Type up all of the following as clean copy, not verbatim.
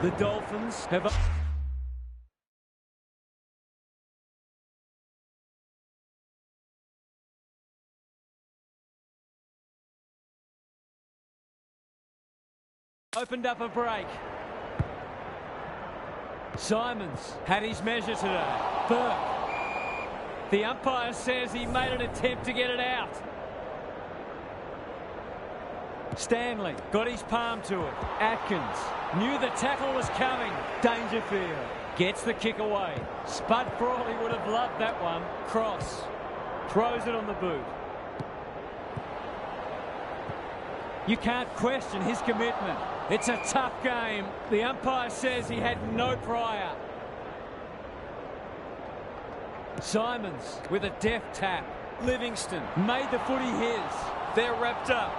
The Dolphins have opened up a break. Simons had his measure today. Burke. The umpire says he made an attempt to get it out. Stanley got his palm to it. Atkins knew the tackle was coming. Dangerfield gets the kick away. Spud Frawley would have loved that one. Cross throws it on the boot. You can't question his commitment. It's a tough game. The umpire says he had no prior. Simons with a deft tap. Livingston made the footy his. They're wrapped up.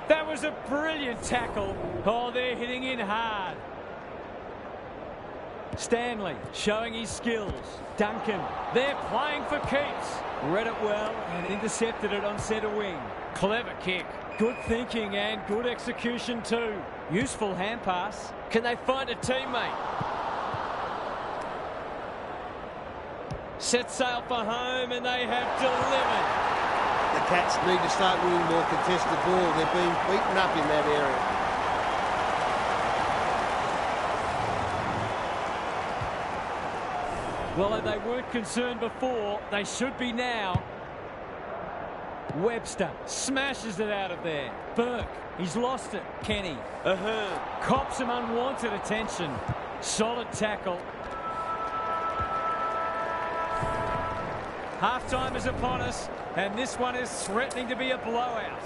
That was a brilliant tackle. Oh, they're hitting in hard. Stanley showing his skills. Duncan, they're playing for keeps. Read it well and intercepted it on centre wing. Clever kick. Good thinking and good execution too. Useful hand pass. Can they find a teammate? Set sail for home and they have delivered. The Cats need to start winning more contested ball. They're being beaten up in that area. Well, if they weren't concerned before, they should be now. Webster smashes it out of there. Burke, he's lost it. Kenny, Ahern, cops some unwanted attention. Solid tackle. Half-time is upon us, and this one is threatening to be a blowout.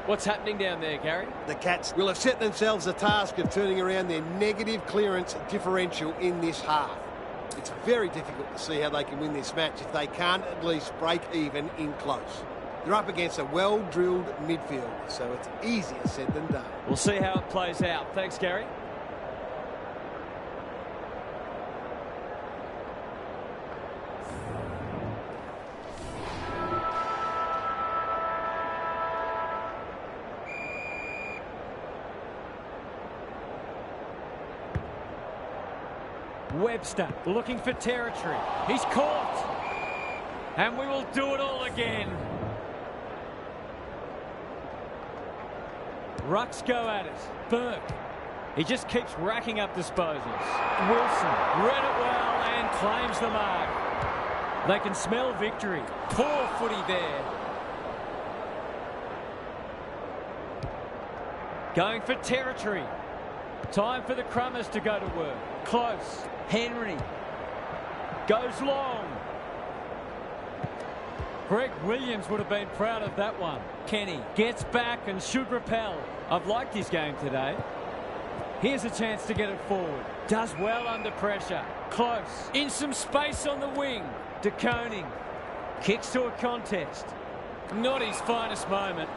What's happening down there, Gary? The Cats will have set themselves the task of turning around their negative clearance differential in this half. It's very difficult to see how they can win this match if they can't at least break even in close. They're up against a well-drilled midfield, so it's easier said than done. We'll see how it plays out. Thanks, Gary. Webster looking for territory. He's caught. And we will do it all again. Rucks go at it. Burke. He just keeps racking up disposals. Wilson read it well and claims the mark. They can smell victory. Poor footy there. Going for territory. Time for the Crummers to go to work. Close. Henry goes long. Greg Williams would have been proud of that one. Kenny gets back and should repel. I've liked his game today. Here's a chance to get it forward. Does well under pressure. Close. In some space on the wing. De Koning kicks to a contest. Not his finest moment.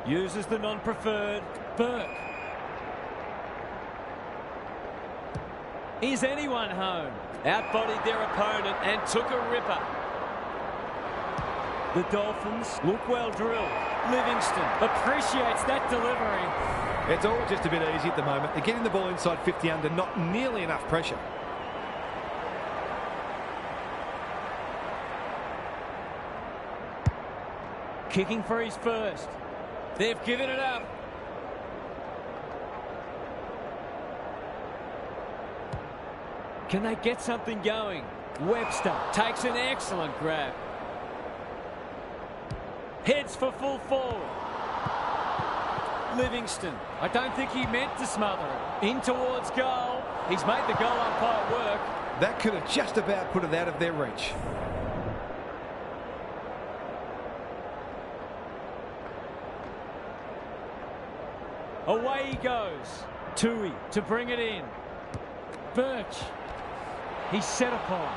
Uses the non-preferred. Burke. Is anyone home? Outbodied their opponent and took a ripper. The Dolphins look well drilled. Livingston appreciates that delivery. It's all just a bit easy at the moment. They're getting the ball inside 50 under, not nearly enough pressure. Kicking for his first. They've given it up. Can they get something going? Webster takes an excellent grab. Heads for full forward. Livingston. I don't think he meant to smother it. In towards goal. He's made the goal umpire work. That could have just about put it out of their reach. Away he goes. Tui to bring it in. Birch. He's set upon.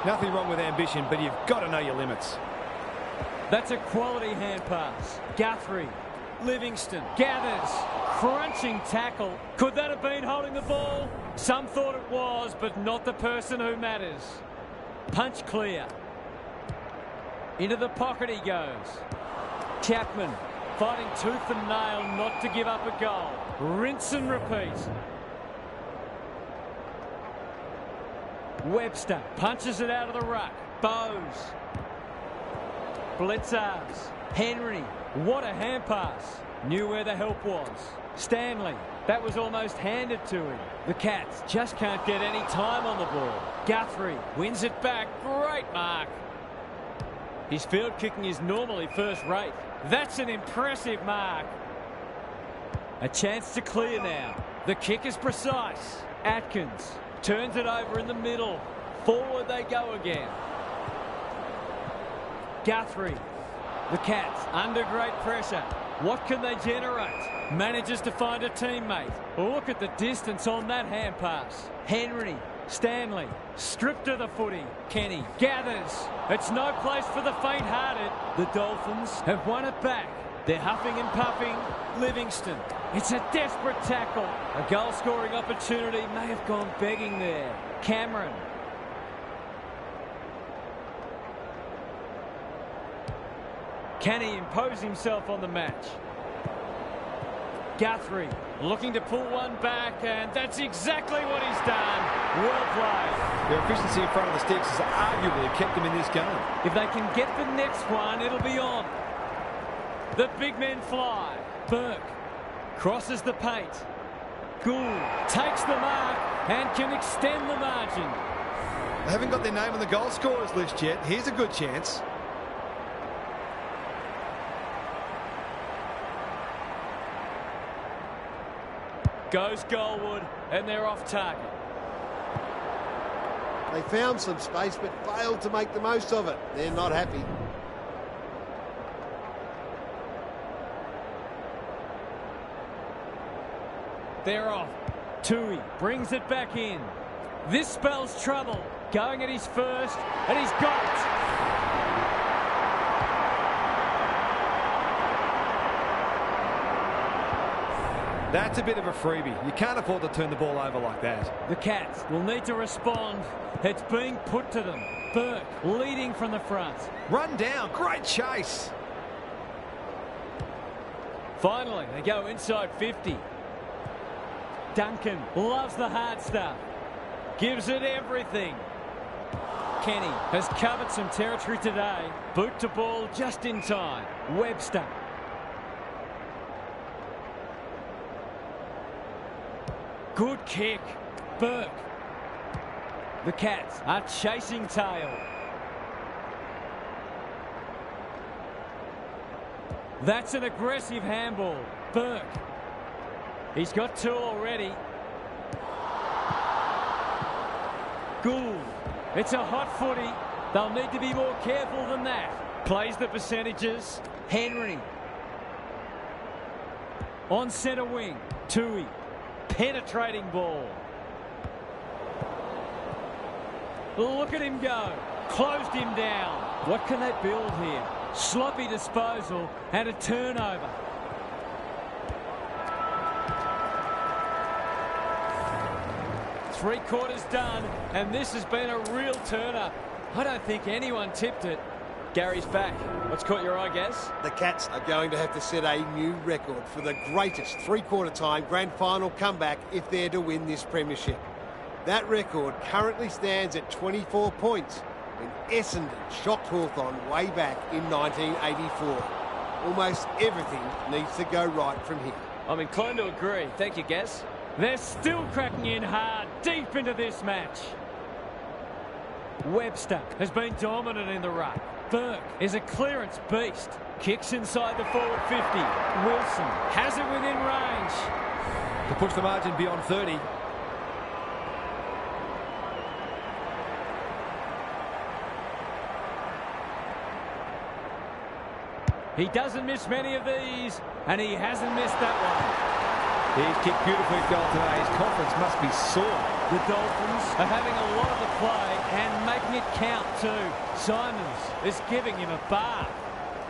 Nothing wrong with ambition, but you've got to know your limits. That's a quality hand pass. Guthrie. Livingston gathers. Crunching tackle. Could that have been holding the ball? Some thought it was, but not the person who matters. Punch clear. Into the pocket he goes. Chapman fighting tooth and nail not to give up a goal. Rinse and repeat. Webster punches it out of the ruck. Bowes. Blitzars. Henry. What a hand pass. Knew where the help was. Stanley. That was almost handed to him. The Cats just can't get any time on the ball. Guthrie wins it back. Great mark. His field kicking is normally first rate. That's an impressive mark. A chance to clear now. The kick is precise. Atkins turns it over in the middle. Forward they go again. Guthrie. The Cats under great pressure. What can they generate? Manages to find a teammate. Look at the distance on that hand pass. Henry. Stanley. Stripped of the footy. Kenny gathers. It's no place for the faint-hearted. The Dolphins have won it back. They're huffing and puffing. Livingston. It's a desperate tackle. A goal-scoring opportunity may have gone begging there. Cameron. Can he impose himself on the match? Guthrie looking to pull one back, and that's exactly what he's done. Well played. Their efficiency in front of the sticks has arguably kept them in this game. If they can get the next one, it'll be on. The big men fly. Burke crosses the paint. Gould takes the mark and can extend the margin. They haven't got their name on the goal scorers list yet. Here's a good chance. Goes Goldwood, and they're off target. They found some space but failed to make the most of it. They're not happy. They're off. Tui brings it back in. This spells trouble. Going at his first, and he's got it. That's a bit of a freebie. You can't afford to turn the ball over like that. The Cats will need to respond. It's being put to them. Burke leading from the front. Run down. Great chase. Finally, they go inside 50. Duncan loves the hard stuff. Gives it everything. Kenny has covered some territory today. Boot to ball just in time. Webster. Good kick. Burke. The Cats are chasing tail. That's an aggressive handball. Burke. He's got two already. Gould. It's a hot footy. They'll need to be more careful than that. Plays the percentages. Henry. On centre wing. Tui. Penetrating ball. Look at him go. Closed him down. What can they build here? Sloppy disposal and a turnover. Three quarters done, and this has been a real turner. I don't think anyone tipped it. Gary's back. What's caught your eye, Gaz? The Cats are going to have to set a new record for the greatest three-quarter time grand final comeback if they're to win this premiership. That record currently stands at 24 points when Essendon shocked Hawthorn way back in 1984. Almost everything needs to go right from here. I'm inclined to agree. Thank you, Gaz. They're still cracking in hard, deep into this match. Webster has been dominant in the ruck. Burke is a clearance beast. Kicks inside the forward 50. Wilson has it within range. To push the margin beyond 30. He doesn't miss many of these, and he hasn't missed that one. He's kicked beautifully at goal today. His confidence must be sore. The Dolphins are having a lot of the play and making it count too. Simons is giving him a bar.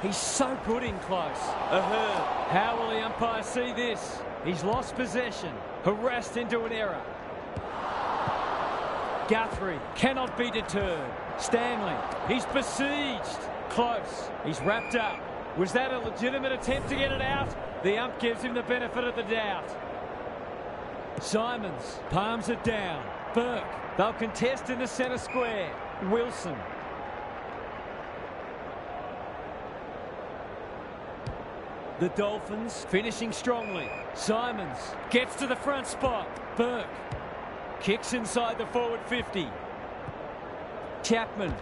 He's so good in close. Ahern. How will the umpire see this? He's lost possession. Harassed into an error. Guthrie cannot be deterred. Stanley. He's besieged. Close. He's wrapped up. Was that a legitimate attempt to get it out? The ump gives him the benefit of the doubt. Simons palms it down. Burke. They'll contest in the centre square. Wilson. The Dolphins finishing strongly. Simons gets to the front spot. Burke kicks inside the forward 50. Chapman.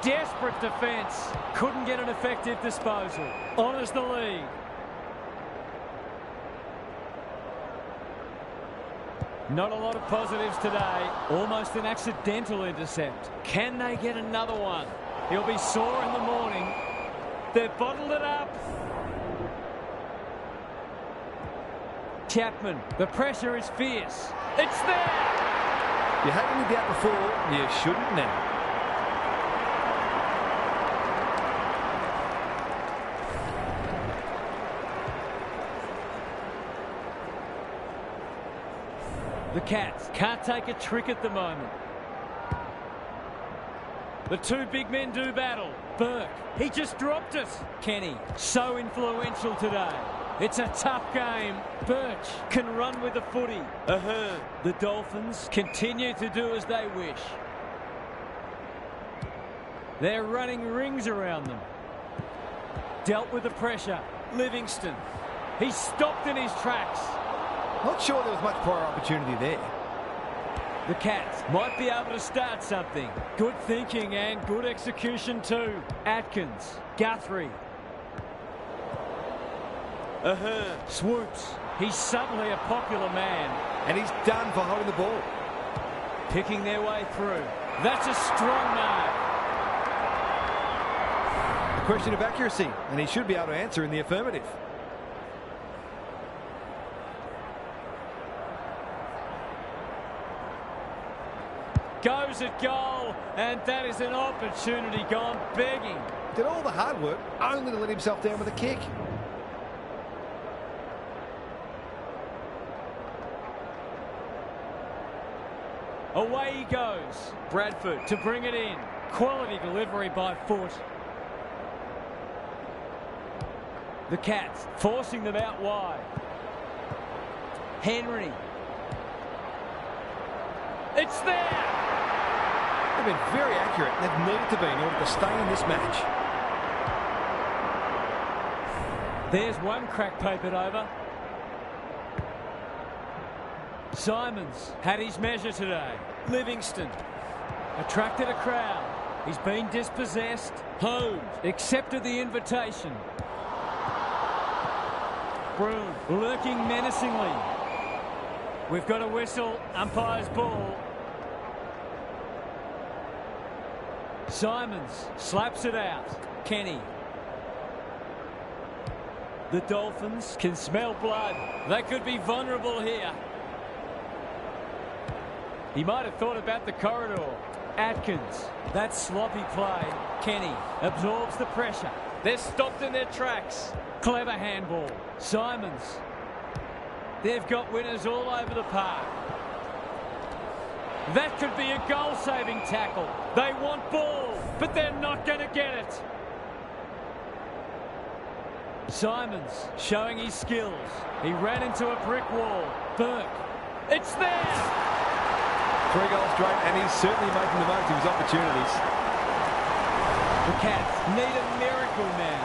Desperate defence. Couldn't get an effective disposal. Honours the lead. Not a lot of positives today. Almost an accidental intercept. Can they get another one? He'll be sore in the morning. They've bottled it up. Chapman. The pressure is fierce. It's there. You had any doubt before, you shouldn't now. The Cats can't take a trick at the moment. The two big men do battle. Burke, he just dropped it. Kenny, so influential today. It's a tough game. Birch can run with the footy. The Dolphins continue to do as they wish. They're running rings around them. Dealt with the pressure. Livingston. He's stopped in his tracks. Not sure there was much prior opportunity there. The Cats might be able to start something. Good thinking and good execution too. Atkins. Guthrie. Swoops. He's suddenly a popular man. And he's done for holding the ball. Picking their way through. That's a strong mark. A question of accuracy, and he should be able to answer in the affirmative. Goes at goal, and that is an opportunity gone begging. Did all the hard work only to let himself down with a kick. Away he goes. Bradford to bring it in. Quality delivery by Foot. The Cats forcing them out wide. Henry. It's there! They've been very accurate. They've needed to be in order to stay in this match. There's one crack papered over. Simons had his measure today. Livingston attracted a crowd. He's been dispossessed. Holmes accepted the invitation. Broom lurking menacingly. We've got a whistle. Umpire's ball. Simons slaps it out. Kenny. The Dolphins can smell blood. They could be vulnerable here. He might have thought about the corridor. Atkins. That sloppy play. Kenny absorbs the pressure. They're stopped in their tracks. Clever handball. Simons. They've got winners all over the park. That could be a goal-saving tackle. They want ball, but they're not going to get it. Simons showing his skills. He ran into a brick wall. Burke. It's there! 3 goals straight, and he's certainly making the most of his opportunities. The Cats need a miracle now.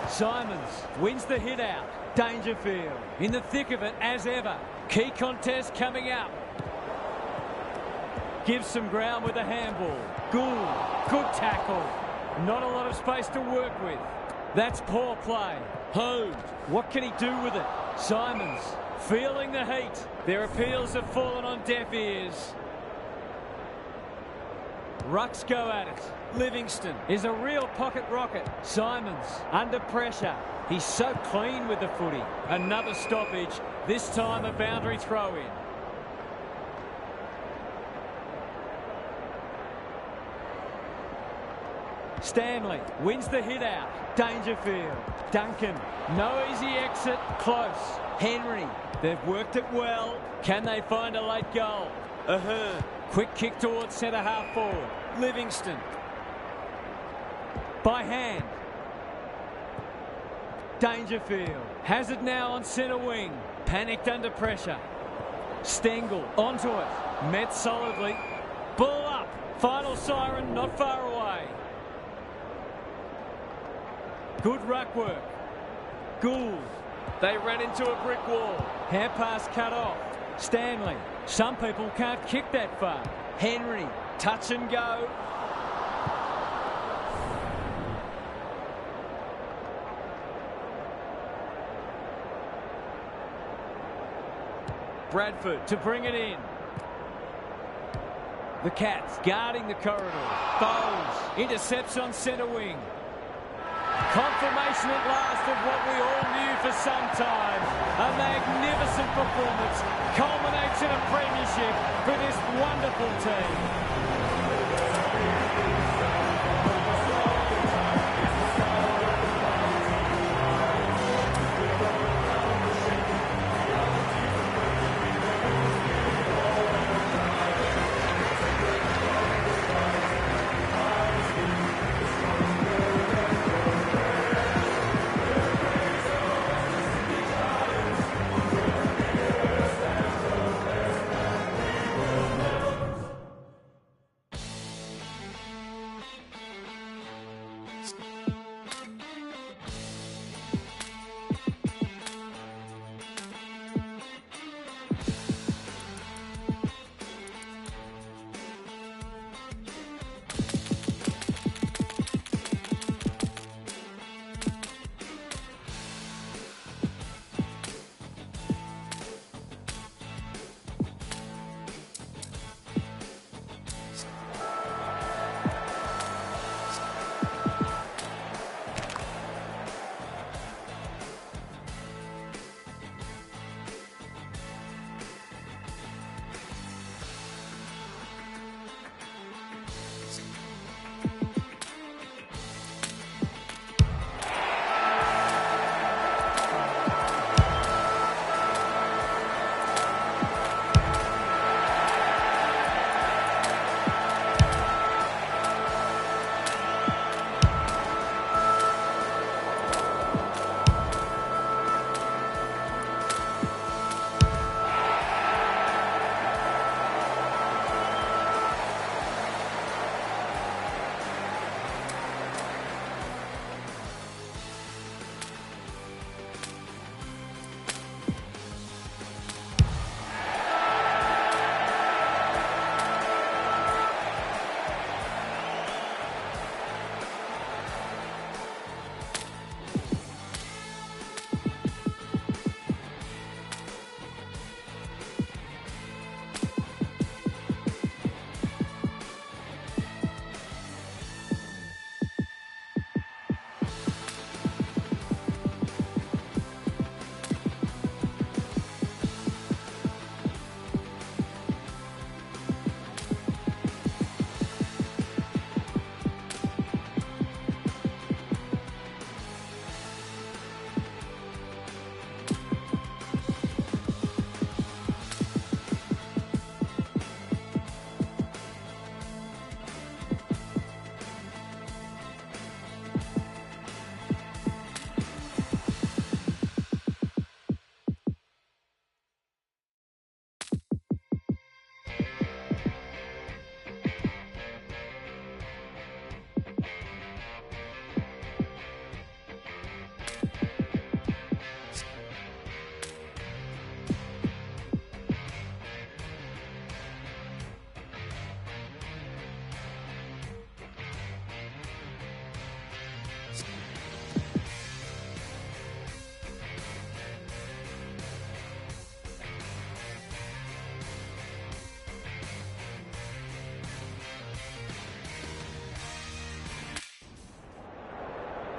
Simons wins the hit out. Dangerfield in the thick of it as ever. Key contest coming up. Gives some ground with a handball. Good tackle. Not a lot of space to work with. That's poor play. Holmes, what can he do with it? Simons feeling the heat. Their appeals have fallen on deaf ears. Rucks go at it. Livingston is a real pocket rocket. Simons under pressure. He's so clean with the footy. Another stoppage. This time a boundary throw in. Stanley wins the hit out. Dangerfield. Duncan. No easy exit. Close. Henry. They've worked it well. Can they find a late goal? Quick kick towards centre half forward. Livingston. By hand. Dangerfield has it now on centre wing. Panicked under pressure. Stengel onto it. Met solidly. Ball up. Final siren not far away. Good ruck work. Gould. They ran into a brick wall. Hair pass cut off. Stanley. Some people can't kick that far. Henry. Touch and go. Bradford to bring it in. The Cats guarding the corridor. Bowles intercepts on centre wing. Confirmation at last of what we all knew for some time. A magnificent performance culminates in a premiership for this wonderful team.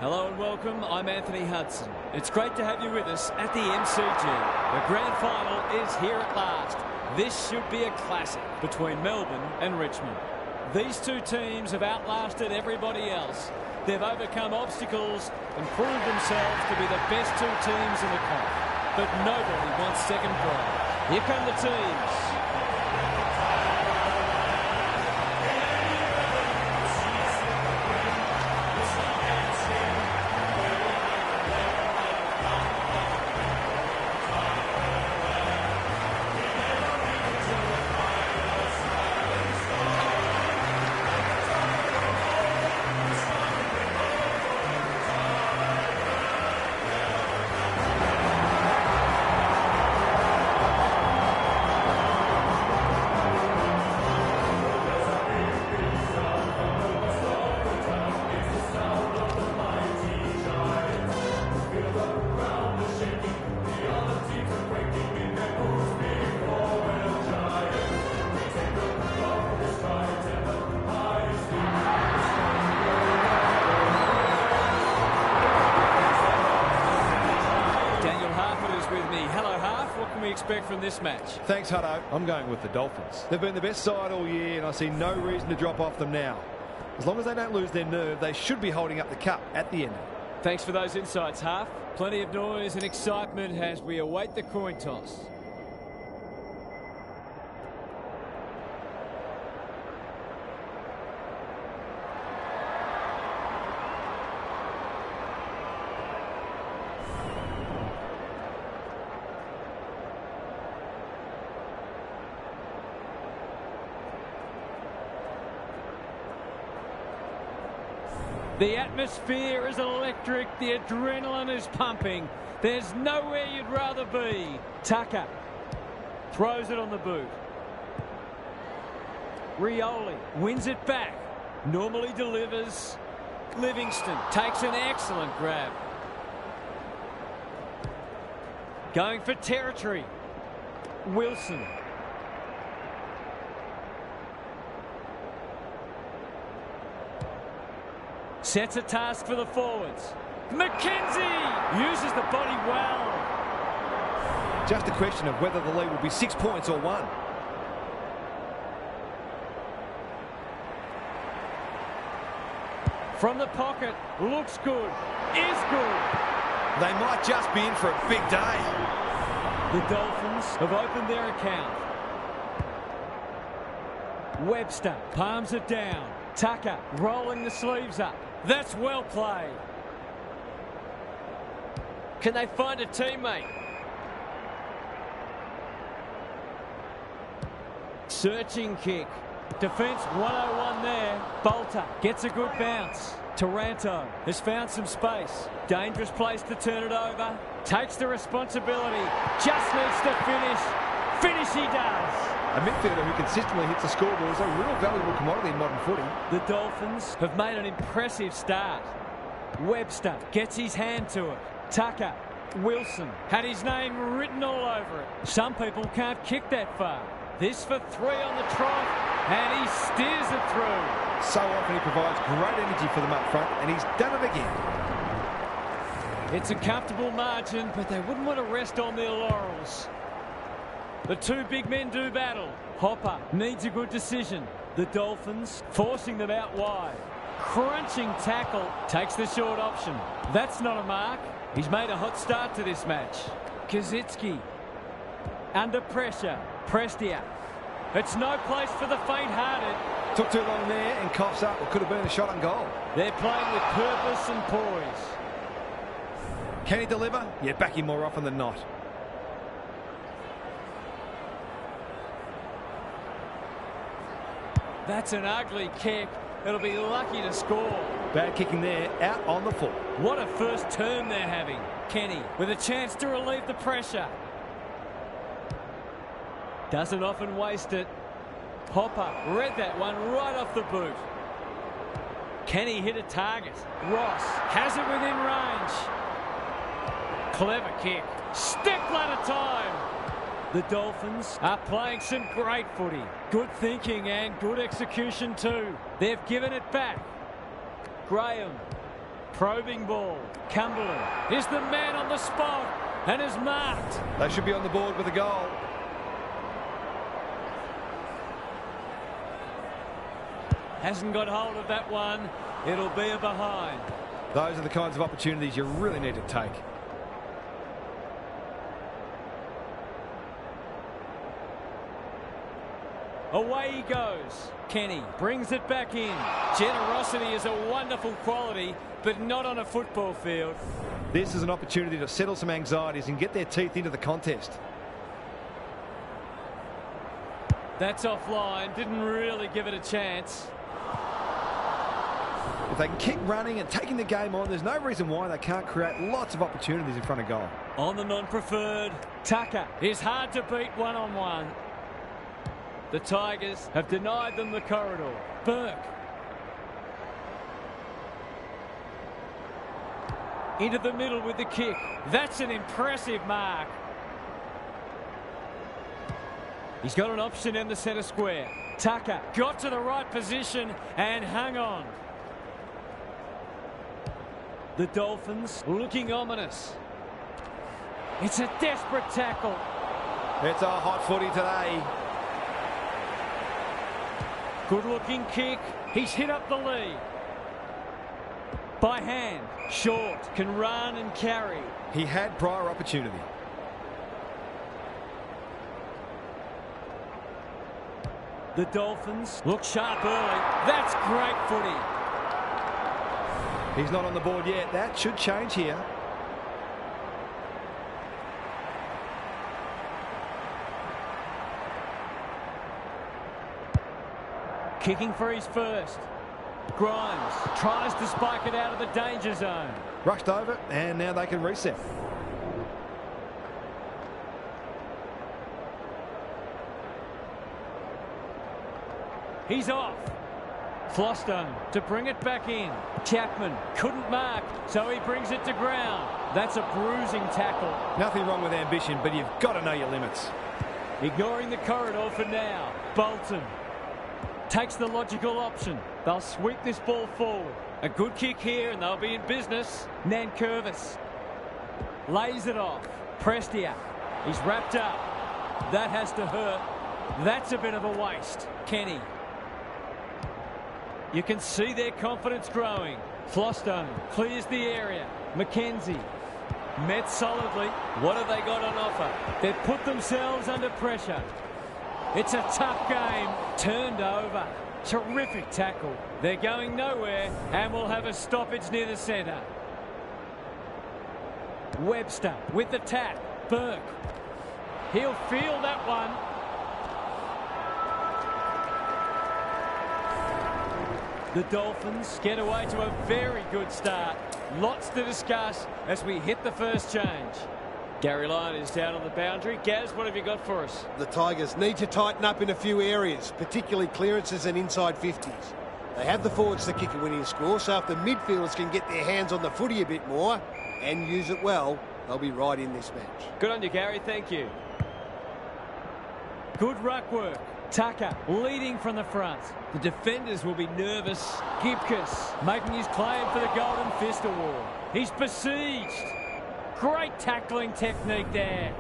Hello and welcome, I'm Anthony Hudson. It's great to have you with us at the MCG. The grand final is here at last. This should be a classic between Melbourne and Richmond. These two teams have outlasted everybody else. They've overcome obstacles and proved themselves to be the best two teams in the comp. But nobody wants second prize. Here come the teams. expect from this match? Thanks, Hutto. I'm going with the Dolphins. They've been the best side all year, and I see no reason to drop off them now. As long as they don't lose their nerve, they should be holding up the cup at the end. Thanks for those insights, Half. Plenty of noise and excitement as we await the coin toss. The atmosphere is electric. The adrenaline is pumping. There's nowhere you'd rather be. Tucker throws it on the boot. Rioli wins it back. Normally delivers. Livingston takes an excellent grab. Going for territory. Wilson. Sets a task for the forwards. McKenzie uses the body well. Just a question of whether the lead will be 6 points or 1. From the pocket, looks good, is good. They might just be in for a big day. The Dolphins have opened their account. Webster palms it down. Tucker rolling the sleeves up. That's well played. Can they find a teammate? Searching kick. Defence 101 there. Bolter gets a good bounce. Taranto has found some space. Dangerous place to turn it over. Takes the responsibility. Just needs to finish. Finish he does. A midfielder who consistently hits the scoreboard is a real valuable commodity in modern footy. The Dolphins have made an impressive start. Webster gets his hand to it. Tucker. Wilson had his name written all over it. Some people can't kick that far. This for 3 on the trot, and he steers it through. So often he provides great energy for them up front, and he's done it again. It's a comfortable margin, but they wouldn't want to rest on their laurels. The two big men do battle. Hopper needs a good decision. The Dolphins forcing them out wide. Crunching tackle, takes the short option. That's not a mark. He's made a hot start to this match. Kazitsky under pressure. Prestia. It's no place for the faint-hearted. Took too long there and coughs up. It could have been a shot on goal. They're playing with purpose and poise. Can he deliver? Yeah, back him more often than not. That's an ugly kick. It'll be lucky to score. Bad kicking there, out on the full. What a first term they're having. Kenny with a chance to relieve the pressure. Doesn't often waste it. Hopper read that one right off the boot. Kenny hit a target. Ross has it within range. Clever kick. Step ladder time. The Dolphins are playing some great footy. Good thinking and good execution too. They've given it back. Graham. Probing ball. Cumberland is the man on the spot and is marked. They should be on the board with a goal. Hasn't got hold of that one. It'll be a behind. Those are the kinds of opportunities you really need to take. Away he goes. Kenny brings it back in. Generosity is a wonderful quality, but not on a football field. This is an opportunity to settle some anxieties and get their teeth into the contest. That's offline. Didn't really give it a chance. If they can keep running and taking the game on, there's no reason why they can't create lots of opportunities in front of goal. On the non-preferred, Tucker is hard to beat one-on-one. The Tigers have denied them the corridor. Burke. Into the middle with the kick. That's an impressive mark. He's got an option in the centre square. Tucker got to the right position and hung on. The Dolphins looking ominous. It's a desperate tackle. It's a hot footy today. Good-looking kick. He's hit up the lead. By hand. Short. Can run and carry. He had prior opportunity. The Dolphins look sharp early. That's great footy. He's not on the board yet. That should change here. Kicking for his first. Grimes tries to spike it out of the danger zone. Rushed over, and now they can reset. He's off. Flostone to bring it back in. Chapman couldn't mark, so he brings it to ground. That's a bruising tackle. Nothing wrong with ambition, but you've got to know your limits. Ignoring the corridor for now. Bolton takes the logical option. They'll sweep this ball forward. A good kick here and they'll be in business. Nankervis lays it off. Prestia. He's wrapped up. That has to hurt. That's a bit of a waste. Kenny. You can see their confidence growing. Flostone clears the area. McKenzie met solidly. What have they got on offer? They've put themselves under pressure. It's a tough game. Turned over. Terrific tackle. They're going nowhere and will have a stoppage near the centre. Webster with the tap. Burke. He'll feel that one. The Dolphins get away to a very good start. Lots to discuss as we hit the first change. Gary Lyon is down on the boundary. Gaz, what have you got for us? The Tigers need to tighten up in a few areas, particularly clearances and inside 50s. They have the forwards to kick a winning score, so if the midfielders can get their hands on the footy a bit more and use it well, they'll be right in this match. Good on you, Gary. Thank you. Good ruck work. Tucker leading from the front. The defenders will be nervous. Gibcus making his claim for the Golden Fist Award. He's besieged. Great tackling technique there.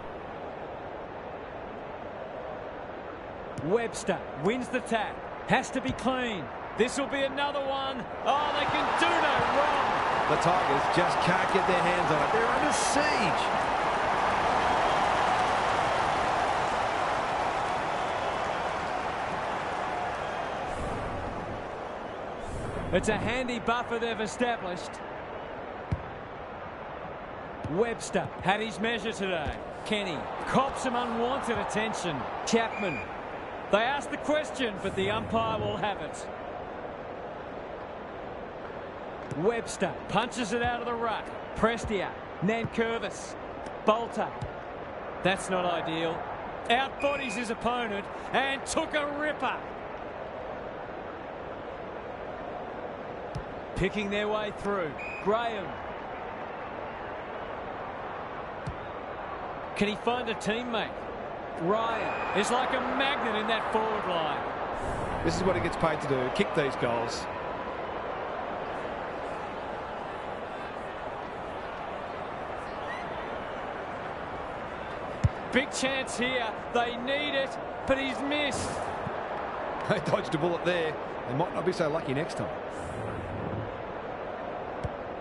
Webster wins the tap. Has to be clean. This will be another one. Oh, they can do no wrong. The Tigers just can't get their hands on it. They're under siege. It's a handy buffer they've established. Webster had his measure today. Kenny cops some unwanted attention. Chapman. They asked the question, but the umpire will have it. Webster punches it out of the ruck. Prestia. Nankervis. Bolter. That's not ideal. Outbodies his opponent and took a ripper. Picking their way through. Graham. Can he find a teammate? Ryan is like a magnet in that forward line. This is what he gets paid to do, kick these goals. Big chance here. They need it, but he's missed. They dodged a bullet there. They might not be so lucky next time.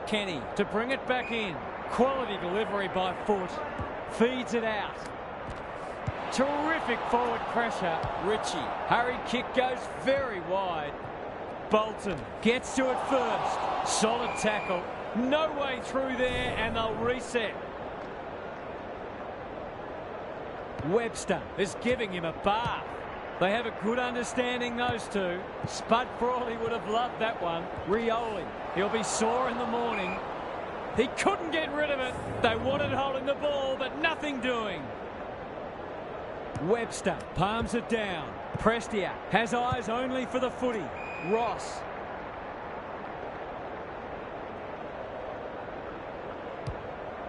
Kenny to bring it back in. Quality delivery by foot. Feeds it out. Terrific forward pressure. Ritchie. Hurried kick goes very wide. Bolton gets to it first. Solid tackle. No way through there and they'll reset. Webster is giving him a bath. They have a good understanding, those two. Spud Frawley would have loved that one. Rioli, he'll be sore in the morning. He couldn't get rid of it. They wanted holding the ball, but nothing doing. Webster palms it down. Prestia has eyes only for the footy. Ross.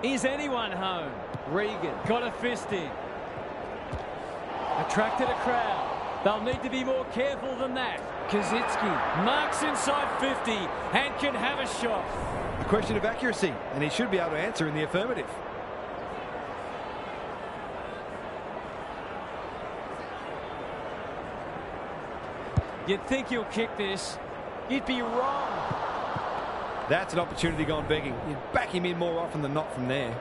Is anyone home? Regan got a fist in. Attracted a crowd. They'll need to be more careful than that. Kazitsky marks inside 50 and can have a shot. A question of accuracy, and he should be able to answer in the affirmative. You'd think he'll kick this. You'd be wrong. That's an opportunity gone begging. You'd back him in more often than not from there.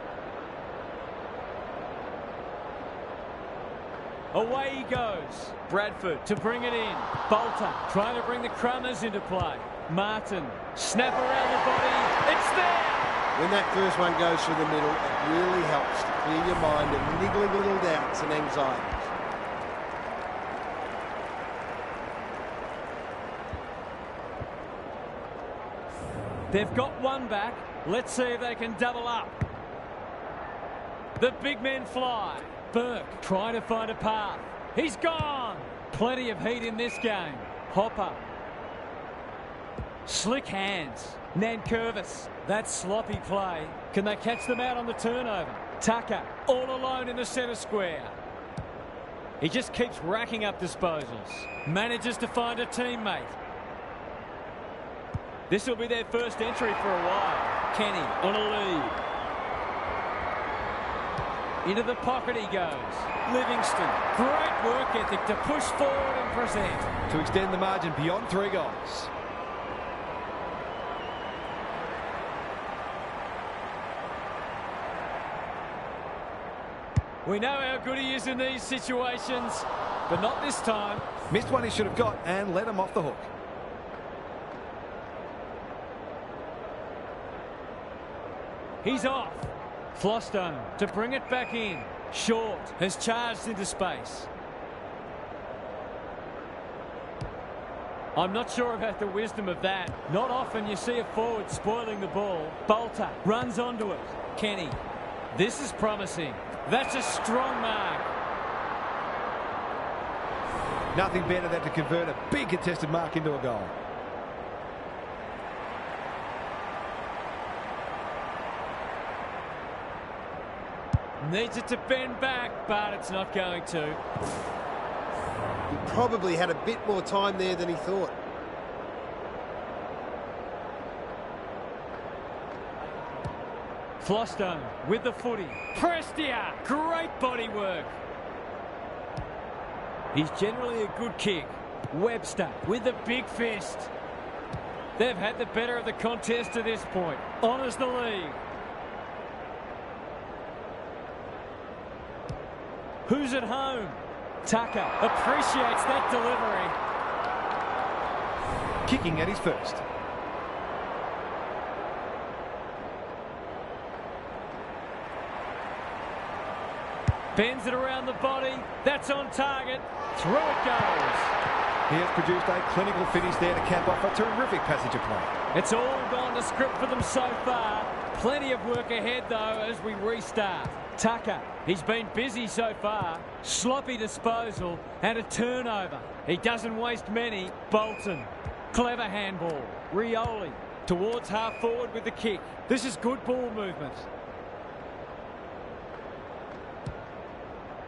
Away he goes. Bradford to bring it in. Bolter trying to bring the Crummers into play. Martin, snap around the body. It's there! When that first one goes through the middle, it really helps to clear your mind of niggling little doubts and anxieties. They've got one back. Let's see if they can double up. The big men fly. Burke trying to find a path. He's gone. Plenty of heat in this game. Hopper. Slick hands. Nankervis. That's sloppy play. Can they catch them out on the turnover? Tucker all alone in the centre square. He just keeps racking up disposals. Manages to find a teammate. This will be their first entry for a while. Kenny on a lead. Into the pocket he goes. Livingston. Great work ethic to push forward and present. To extend the margin beyond 3 goals. We know how good he is in these situations, but not this time. Missed one he should have got and let him off the hook. He's off. Flostone to bring it back in. Short has charged into space. I'm not sure about the wisdom of that. Not often you see a forward spoiling the ball. Bolter runs onto it. Kenny. This is promising. That's a strong mark. Nothing better than to convert a big contested mark into a goal. Needs it to bend back, but it's not going to. He probably had a bit more time there than he thought. Flostone with the footy. Prestia, great body work. He's generally a good kick. Webster with the big fist. They've had the better of the contest to this point. Honours the lead. Who's at home? Tucker appreciates that delivery. Kicking at his first. Bends it around the body. That's on target. Through it goes. He has produced a clinical finish there to cap off a terrific passage of play. It's all gone to script for them so far. Plenty of work ahead, though, as we restart. Tucker, he's been busy so far. Sloppy disposal and a turnover. He doesn't waste many. Bolton, clever handball. Rioli towards half forward with the kick. This is good ball movement.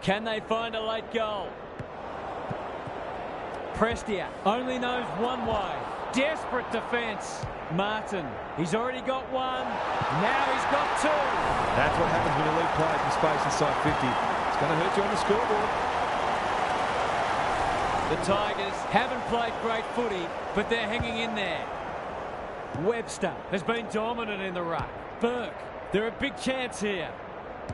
Can they find a late goal? Prestia only knows one way. Desperate defence. Martin, he's already got one. Now he's got 2. That's what happens when you leave play from space inside 50. It's going to hurt you on the scoreboard. The Tigers haven't played great footy, but they're hanging in there. Webster has been dominant in the ruck. Burke, they're a big chance here.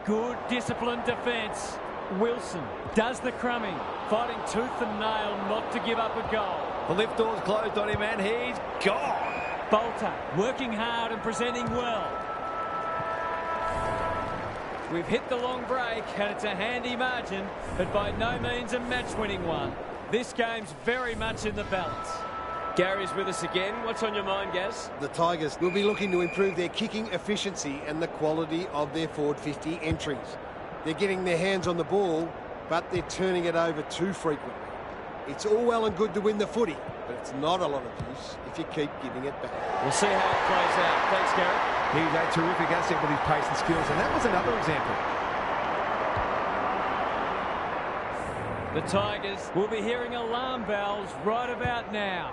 Good disciplined defence. Wilson does the crumbing, fighting tooth and nail not to give up a goal. The lift door's closed on him and he's gone. Bolter working hard and presenting well. We've hit the long break and it's a handy margin, but by no means a match-winning one. This game's very much in the balance. Gary's with us again. What's on your mind, Gaz? The Tigers will be looking to improve their kicking efficiency and the quality of their forward 50 entries. They're getting their hands on the ball, but they're turning it over too frequently. It's all well and good to win the footy, but it's not a lot of use if you keep giving it back. We'll see how it plays out. Thanks, Gary. He's a terrific asset with his pace and skills, and that was another example. The Tigers will be hearing alarm bells right about now.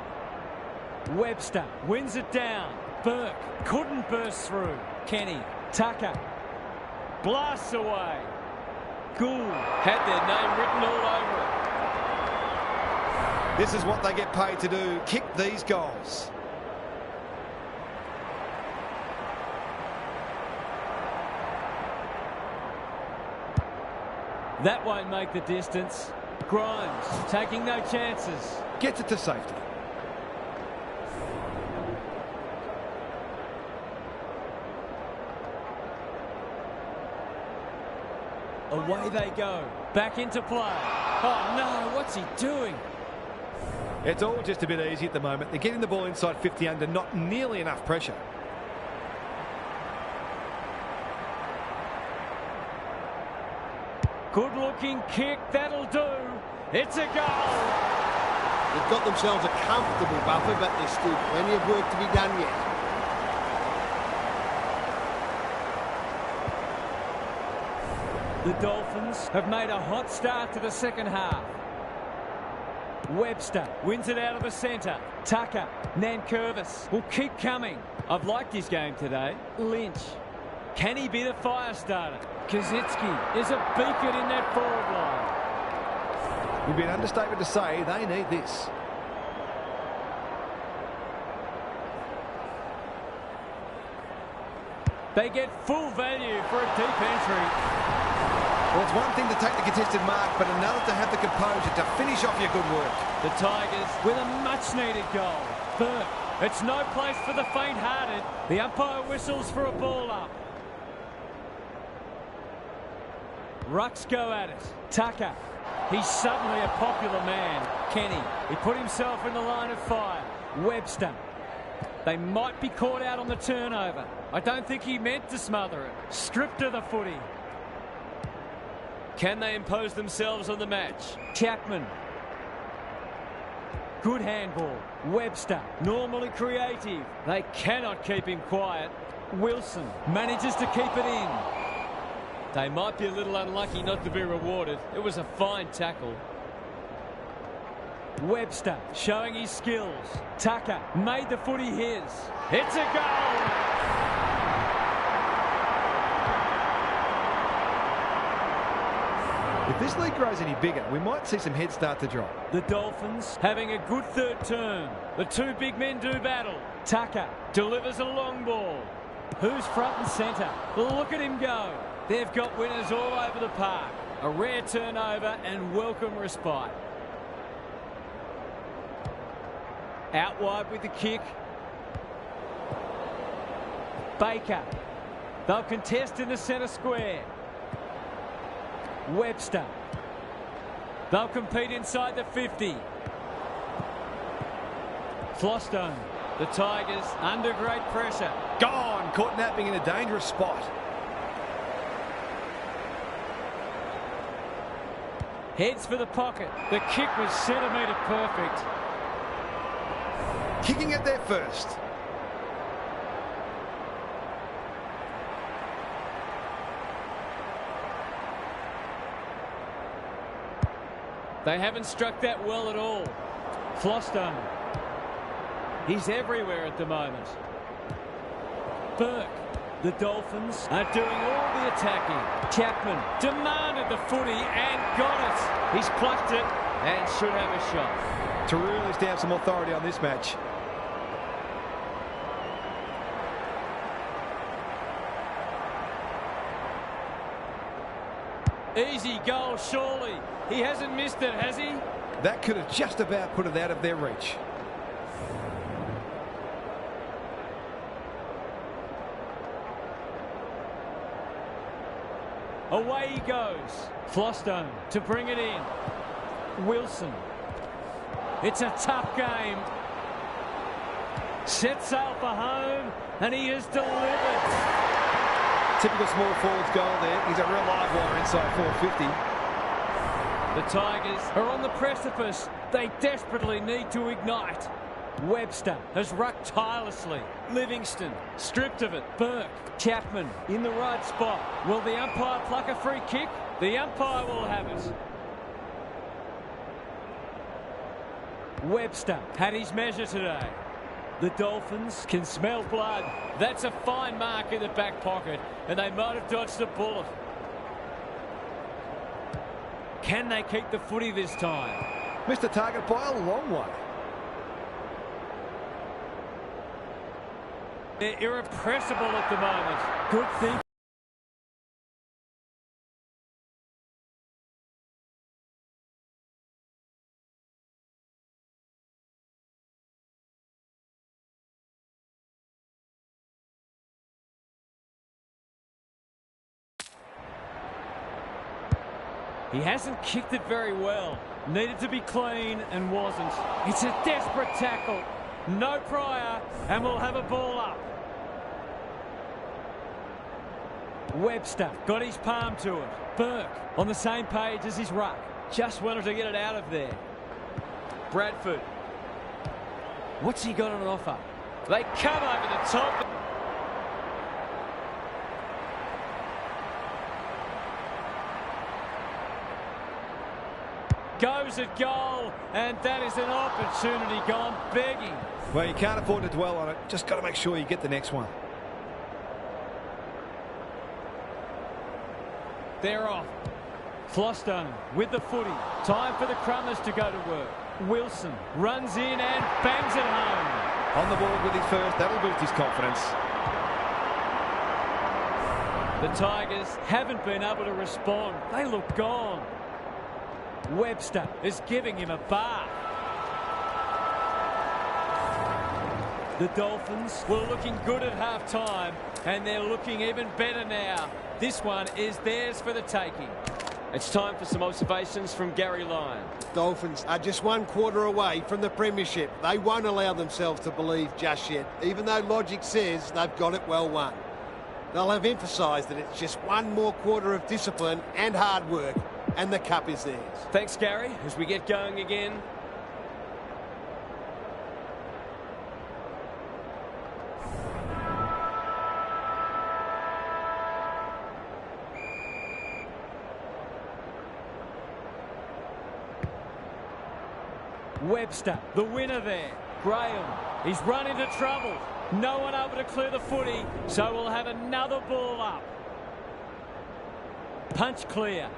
Webster wins it down. Burke couldn't burst through. Kenny, Tucker, blasts away. Gould had their name written all over it. This is what they get paid to do, kick these goals. That won't make the distance. Grimes taking no chances. Gets it to safety. Away they go. Back into play. Oh no, what's he doing? It's all just a bit easy at the moment. They're getting the ball inside 50 under, not nearly enough pressure. Good looking kick, that'll do. It's a goal. They've got themselves a comfortable buffer, but there's still plenty of work to be done yet. The Dolphins have made a hot start to the second half. Webster wins it out of the centre. Tucker, Nankervis will keep coming. I've liked his game today. Lynch. Can he be the fire starter? Kazitsky is a beacon in that forward line. It would be an understatement to say they need this. They get full value for a deep entry. Well, it's one thing to take the contested mark, but another to have the composure to finish off your good work. The Tigers with a much-needed goal. Burke, it's no place for the faint-hearted. The umpire whistles for a ball up. Rucks go at it. Tucker, he's suddenly a popular man. Kenny, he put himself in the line of fire. Webster, they might be caught out on the turnover. I don't think he meant to smother it. Stripped of the footy. Can they impose themselves on the match? Chapman. Good handball. Webster, normally creative. They cannot keep him quiet. Wilson manages to keep it in. They might be a little unlucky not to be rewarded. It was a fine tackle. Webster showing his skills. Tucker made the footy his. It's a goal! If this league grows any bigger, we might see some heads start to drop. The Dolphins having a good third term. The two big men do battle. Tucker delivers a long ball. Who's front and centre? Look at him go. They've got winners all over the park. A rare turnover and welcome respite. Out wide with the kick. Baker. They'll contest in the centre square. Webster. They'll compete inside the 50. Flostone. The Tigers under great pressure. Gone! Caught napping in a dangerous spot. Heads for the pocket. The kick was centimetre perfect. Kicking it there first. They haven't struck that well at all. Flostone. He's everywhere at the moment. Burke. The Dolphins are doing all the attacking. Chapman demanded the footy and got it. He's plucked it and should have a shot. To really stamp some authority on this match. Easy goal, surely. He hasn't missed it, has he? That could have just about put it out of their reach. Away he goes. Flostone to bring it in. Wilson. It's a tough game. Set sail for home, and he has delivered. Typical small forwards goal there. He's a real live wire inside 450. The Tigers are on the precipice. They desperately need to ignite. Webster has rucked tirelessly. Livingston stripped of it. Burke. Chapman in the right spot. Will the umpire pluck a free kick? The umpire will have it. Webster had his measure today. The Dolphins can smell blood. That's a fine mark in the back pocket, and they might have dodged a bullet. Can they keep the footy this time? Missed the target by a long way. They're irrepressible at the moment. Good thing. He hasn't kicked it very well. Needed to be clean and wasn't. It's a desperate tackle. No prior, and we'll have a ball up. Webster got his palm to it. Burke on the same page as his ruck. Just wanted to get it out of there. Bradford. What's he got on offer? They come over the top. Goes at goal, and that is an opportunity gone begging. Well, you can't afford to dwell on it. Just got to make sure you get the next one. They're off. Flostone with the footy. Time for the Crummers to go to work. Wilson runs in and bangs it home. On the board with his first, that'll boost his confidence. The Tigers haven't been able to respond. They look gone. Webster is giving him a bath. The Dolphins were looking good at half-time, and they're looking even better now. This one is theirs for the taking. It's time for some observations from Gary Lyon. Dolphins are just 1 quarter away from the premiership. They won't allow themselves to believe just yet, even though logic says they've got it well won. They'll have emphasised that it's just 1 more quarter of discipline and hard work, and the cup is theirs. Thanks, Gary. As we get going again. Webster, the winner there. Graham, he's run into trouble. No one able to clear the footy, so we'll have another ball up. Punch clear.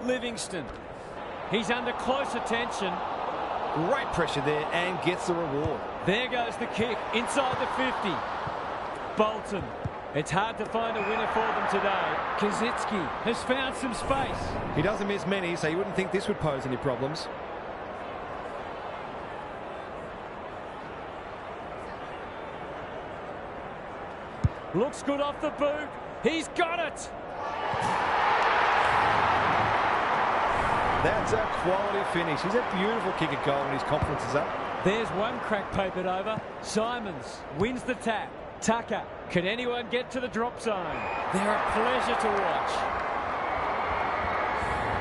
Livingston. He's under close attention. Great pressure there and gets the reward. There goes the kick inside the 50. Bolton. It's hard to find a winner for them today. Kazitsky has found some space. He doesn't miss many, so you wouldn't think this would pose any problems. Looks good off the boot. He's got it. That's a quality finish. He's a beautiful kick at goal when his confidence is up. There's one crack papered over. Simons wins the tap. Tucker. Can anyone get to the drop zone? They're a pleasure to watch.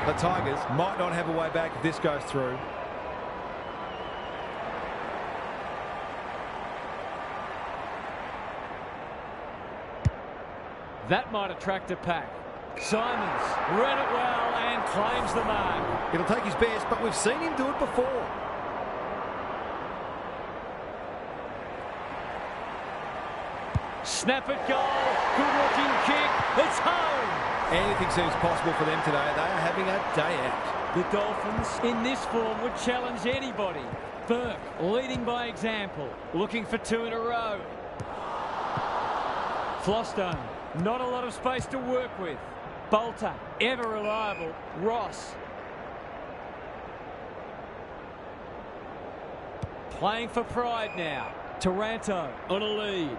The Tigers might not have a way back if this goes through. That might attract a pack. Simons read it well and claims the mark. It'll take his best, but we've seen him do it before. Snap at goal. Good-looking kick. It's home. Anything seems possible for them today. They are having a day out. The Dolphins, in this form, would challenge anybody. Burke leading by example. Looking for 2 in a row. Flostone. Not a lot of space to work with. Bolter, ever reliable. Ross. Playing for pride now. Taranto on a lead.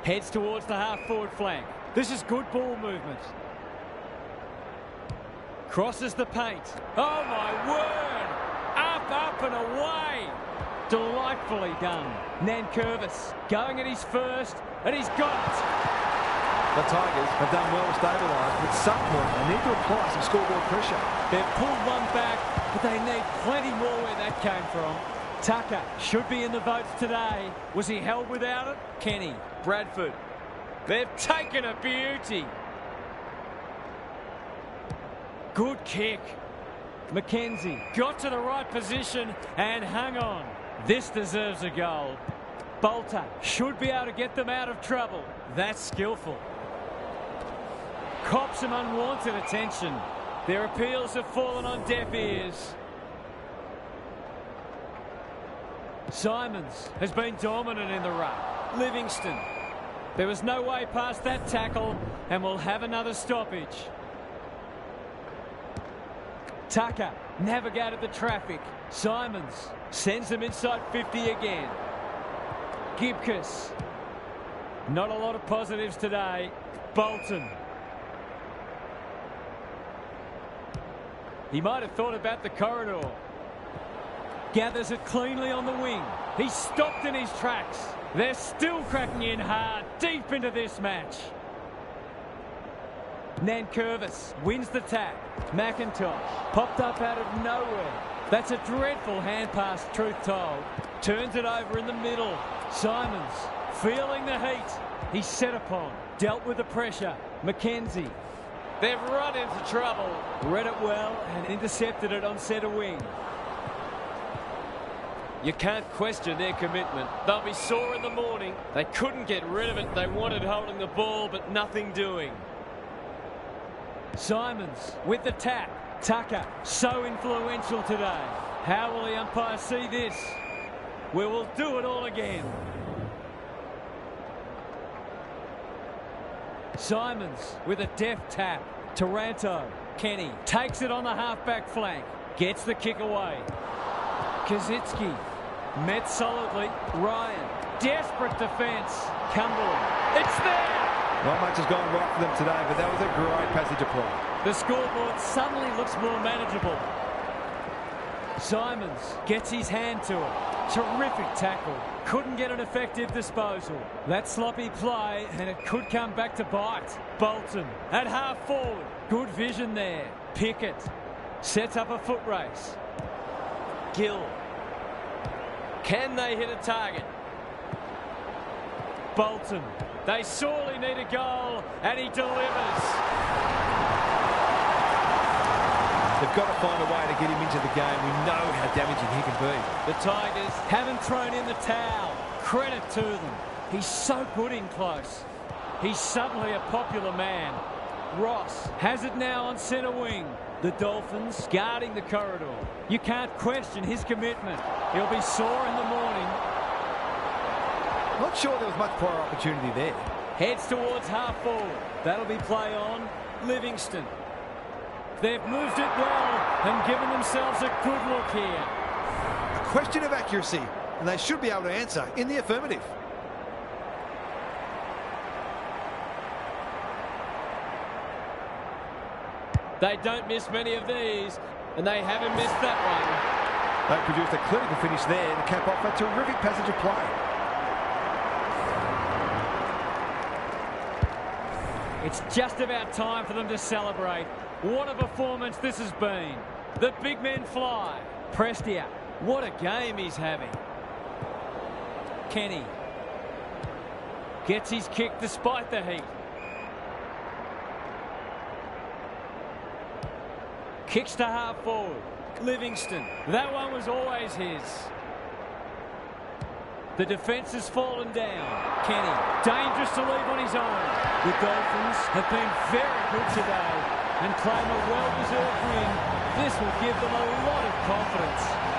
Heads towards the half-forward flank. This is good ball movement. Crosses the paint. Oh, my word! Up and away! Delightfully done. Nankervis going at his first, and he's got it. The Tigers have done well to stabilise, but at some point they need to apply some scoreboard pressure. They've pulled one back, but they need plenty more where that came from. Tucker should be in the votes today. Was he held without it? Kenny, Bradford. They've taken a beauty. Good kick. McKenzie got to the right position and hung on. This deserves a goal. Bolter should be able to get them out of trouble. That's skillful. Cops some unwanted attention. Their appeals have fallen on deaf ears. Simons has been dominant in the ruck. Livingston. There was no way past that tackle, and we'll have another stoppage. Tucker navigated the traffic. Simons sends them inside 50 again. Gibcus. Not a lot of positives today. Bolton. He might have thought about the corridor. Gathers it cleanly on the wing. He's stopped in his tracks. They're still cracking in hard, deep into this match. Nankervis wins the tap. McIntosh popped up out of nowhere. That's a dreadful hand pass, truth told. Turns it over in the middle. Simons feeling the heat. He's set upon. Dealt with the pressure. McKenzie. They've run into trouble. Read it well and intercepted it on centre wing. You can't question their commitment. They'll be sore in the morning. They couldn't get rid of it. They wanted holding the ball, but nothing doing. Simons with the tap. Tucker, so influential today. How will the umpire see this? We will do it all again. Simons with a deft tap. Taranto. Kenny takes it on the half-back flank. Gets the kick away. Kazitsky met solidly. Ryan. Desperate defence. Cumberland. It's there! Not much has gone right for them today, but that was a great passage of play. The scoreboard suddenly looks more manageable. Simons gets his hand to it. Terrific tackle. Couldn't get an effective disposal. That sloppy play, and it could come back to bite. Bolton at half forward. Good vision there. Pickett sets up a foot race. Gill. Can they hit a target? Bolton. They sorely need a goal, and he delivers. They've got to find a way to get him into the game. We know how damaging he can be. The Tigers haven't thrown in the towel. Credit to them. He's so good in close. He's suddenly a popular man. Ross has it now on centre wing. The Dolphins guarding the corridor. You can't question his commitment. He'll be sore in the morning. Not sure there was much prior opportunity there. Heads towards half forward. That'll be play on. Livingston. They've moved it well and given themselves a good look here. A question of accuracy, and they should be able to answer in the affirmative. They don't miss many of these, and they haven't missed that one. They produced a clinical finish there to cap off a terrific passage of play. It's just about time for them to celebrate. What a performance this has been. The big men fly. Prestia, what a game he's having. Kenny gets his kick despite the heat. Kicks to half forward. Livingston, that one was always his. The defence has fallen down. Kenny, dangerous to leave on his own. The Dolphins have been very good today and claim a well-deserved win. This will give them a lot of confidence.